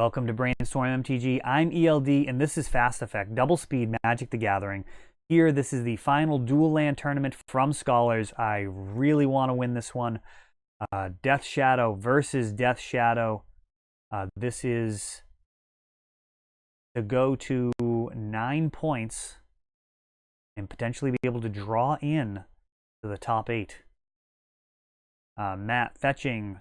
Welcome to Brainstorm MTG. I'm ELD, and this is Fast Effect, Double Speed Magic the Gathering. Here, this is the final dual land tournament from Scholars. I really want to win this one. Death Shadow versus Death Shadow. This is to go to 9 points and potentially be able to draw in to the top 8. Matt fetching,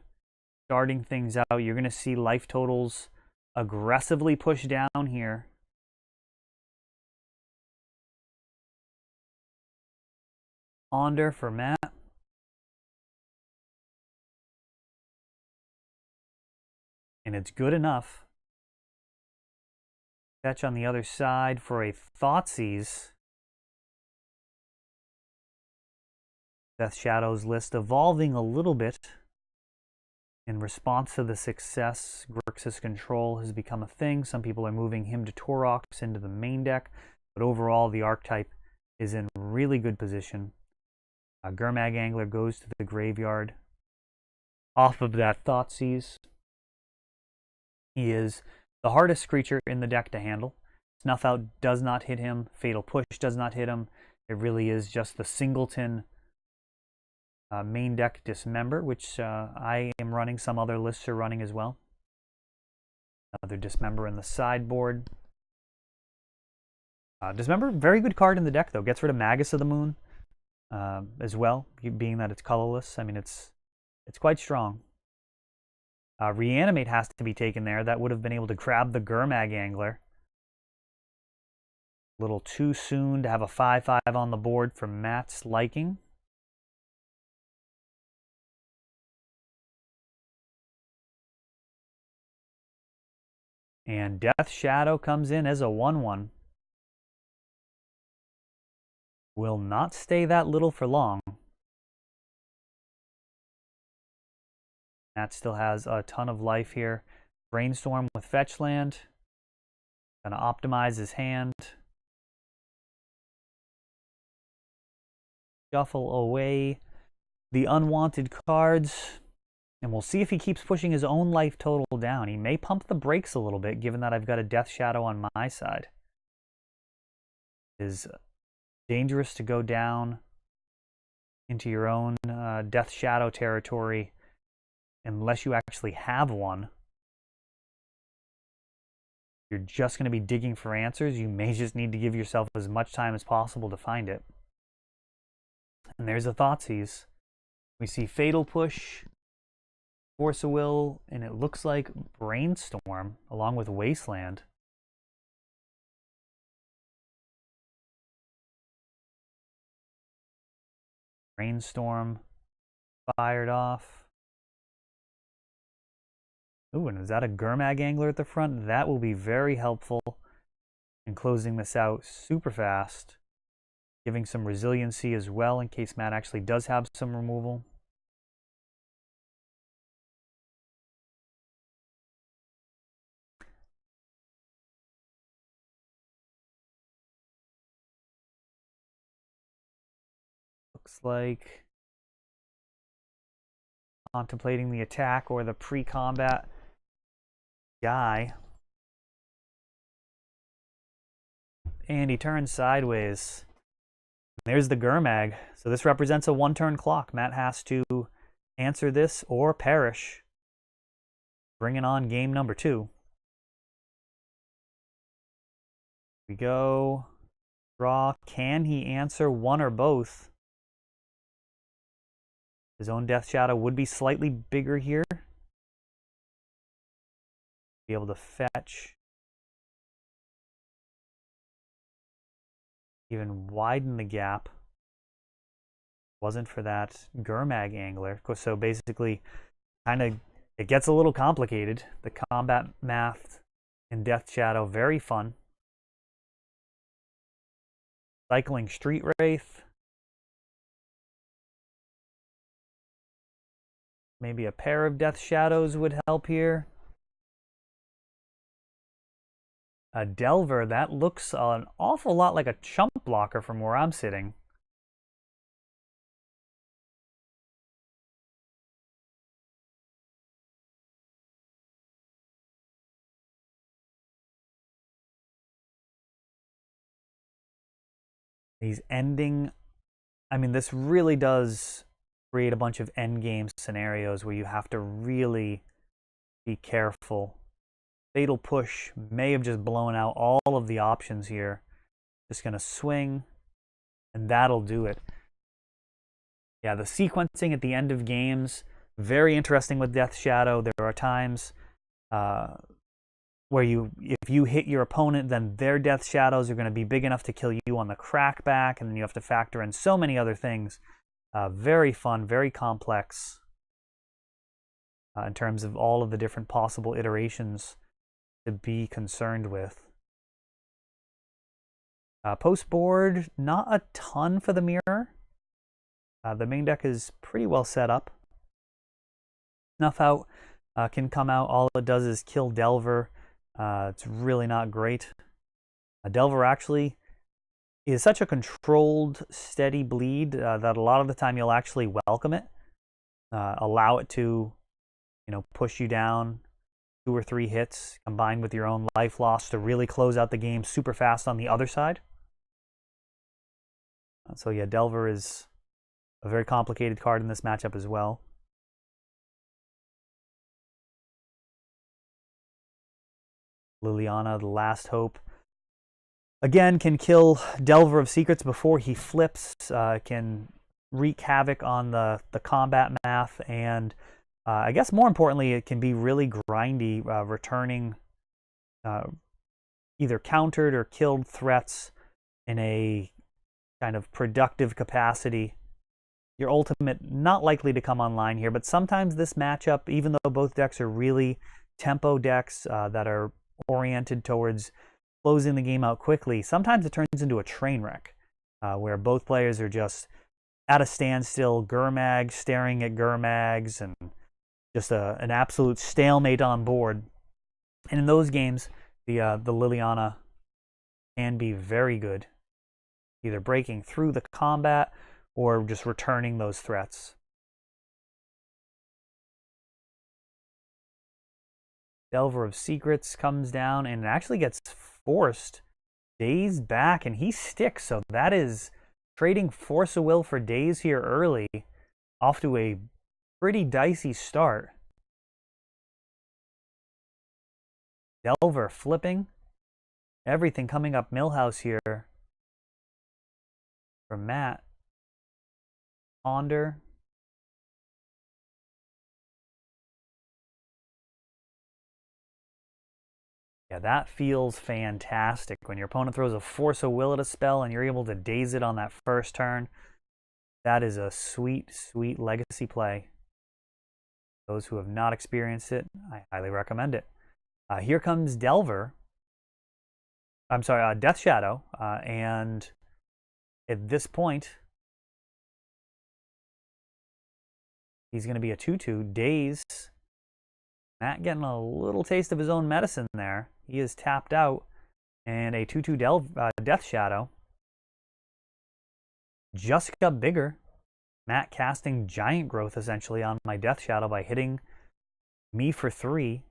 starting things out. You're going to see life totals aggressively push down here. Onder for Matt. And it's good enough. Fetch on the other side for a Thoughtseize. Death Shadow's list evolving a little bit. In response to the success, Grixis Control has become a thing. Some people are moving him to Taurox into the main deck, but overall the archetype is in really good position. Gurmag Angler goes to the graveyard. Off of that Thoughtseize. He is the hardest creature in the deck to handle. Snuff Out does not hit him. Fatal Push does not hit him. It really is just the singleton main deck Dismember, which I am running. Some other lists are running as well. Another Dismember in the sideboard. Dismember, very good card in the deck, though. Gets rid of Magus of the Moon as well, being that it's colorless. I mean, it's quite strong. Reanimate has to be taken there. That would have been able to grab the Gurmag Angler. A little too soon to have a 5/5 on the board for Matt's liking. And Death Shadow comes in as a 1/1. Will not stay that little for long. Matt still has a ton of life here. Brainstorm with Fetch Land. Gonna optimize his hand. Shuffle away the unwanted cards. And we'll see if he keeps pushing his own life total down. He may pump the brakes a little bit, given that I've got a Death Shadow on my side. It is dangerous to go down into your own Death Shadow territory unless you actually have one. You're just going to be digging for answers. You may just need to give yourself as much time as possible to find it. And there's a Thoughtseize. We see Fatal Push, Force of Will, and it looks like Brainstorm along with Wasteland. Brainstorm fired off. Ooh, and is that a Gurmag Angler at the front? That will be very helpful in closing this out super fast. Giving some resiliency as well in case Matt actually does have some removal. Looks like contemplating the attack or the pre-combat guy. And he turns sideways. There's the Gurmag. So this represents a 1-turn clock. Matt has to answer this or perish. Bringing on game number 2. We go. Draw. Can he answer one or both? His own Death Shadow would be slightly bigger here. Be able to fetch. Even widen the gap. Wasn't for that Gurmag Angler. So basically, it gets a little complicated. The combat math in Death Shadow, very fun. Cycling Street Wraith. Maybe a pair of Death Shadows would help here. A Delver, that looks an awful lot like a chump blocker from where I'm sitting. He's ending. I mean, this really does create a bunch of endgame scenarios where you have to really be careful. Fatal Push may have just blown out all of the options here. Just going to swing, and that'll do it. Yeah, the sequencing at the end of games, very interesting with Death Shadow. There are times where if you hit your opponent, then their Death Shadows are going to be big enough to kill you on the crackback, and then you have to factor in so many other things. Very fun, very complex in terms of all of the different possible iterations to be concerned with. Post board, not a ton for the mirror. The main deck is pretty well set up. Snuff Out can come out. All it does is kill Delver. It's really not great. Delver actually is such a controlled, steady bleed that a lot of the time you'll actually welcome it. Allow it to, push you down 2 or 3 hits combined with your own life loss to really close out the game super fast on the other side. So yeah, Delver is a very complicated card in this matchup as well. Liliana, the Last Hope. Again, can kill Delver of Secrets before he flips, can wreak havoc on the combat math, and I guess more importantly, it can be really grindy, returning either countered or killed threats in a kind of productive capacity. Your ultimate, not likely to come online here, but sometimes this matchup, even though both decks are really tempo decks that are oriented towards closing the game out quickly, sometimes it turns into a train wreck where both players are just at a standstill, Gurmag staring at Gurmags, and just an absolute stalemate on board. And in those games, the Liliana can be very good, either breaking through the combat or just returning those threats. Delver of Secrets comes down and actually gets forced. Daze back, and he sticks, so that is trading Force of Will for Daze here early, off to a pretty dicey start. Delver flipping. Everything coming up Millhouse here for Matt. Ponder. Yeah, that feels fantastic when your opponent throws a Force of Will at a spell and you're able to daze it on that first turn. That is a sweet, sweet legacy play. Those who have not experienced it, I highly recommend it. Here comes Delver. I'm sorry, Death Shadow. And at this point, he's going to be a 2/2. Daze. Matt getting a little taste of his own medicine there. He is tapped out. And a 2/2 Death Shadow just got bigger. Matt casting Giant Growth essentially on my Death Shadow by hitting me for 3.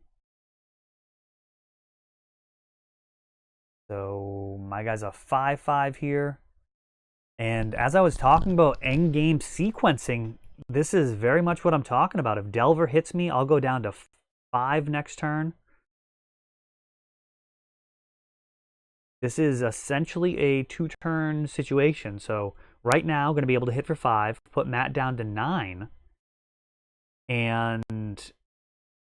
So my guy's a 5/5 here. And as I was talking about endgame sequencing, this is very much what I'm talking about. If Delver hits me, I'll go down to 5 next turn. This is essentially a 2-turn situation. So right now, I'm going to be able to hit for 5, put Matt down to 9. And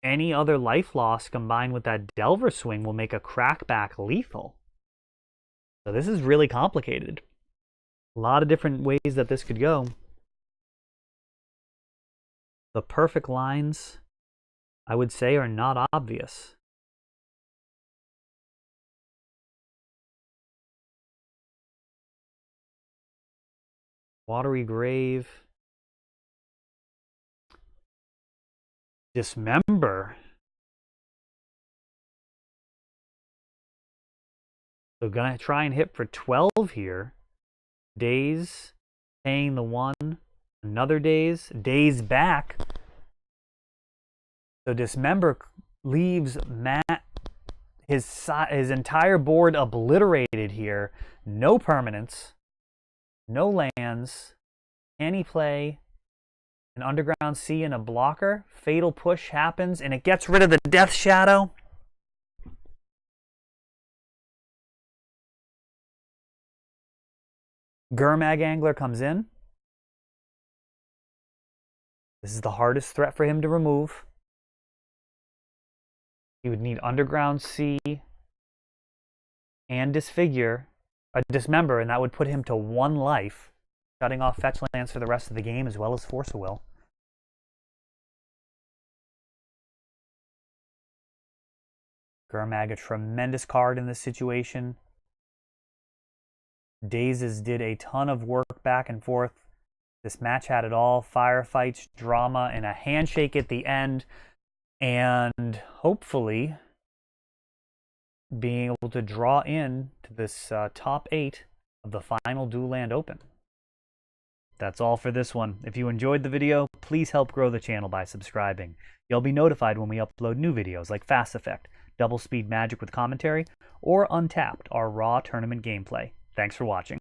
any other life loss combined with that Delver swing will make a crackback lethal. So this is really complicated. A lot of different ways that this could go. The perfect lines, I would say, are not obvious. Watery Grave. Dismember. So gonna try and hit for 12 here. Daze, paying the 1. Another Daze. Daze back. So Dismember leaves Matt, his entire board obliterated here. No permanence. no lands. Can he play an Underground Sea and a blocker? Fatal Push happens, and it gets rid of the Death Shadow. Gurmag Angler comes in. This is the hardest threat for him to remove. He would need Underground Sea and Dismember, and that would put him to 1 life, shutting off fetch lands for the rest of the game as well as Force of Will. Gurmag, a tremendous card in this situation. Dazes did a ton of work back and forth. This match had it all. Firefights, drama, and a handshake at the end. And hopefully being able to draw in to this top 8 of the final Dual Land Open. That's all for this one. If you enjoyed the video, please help grow the channel by subscribing. You'll be notified when we upload new videos like Fast Effect, Double Speed Magic with commentary, or Untapped, our raw tournament gameplay. Thanks for watching.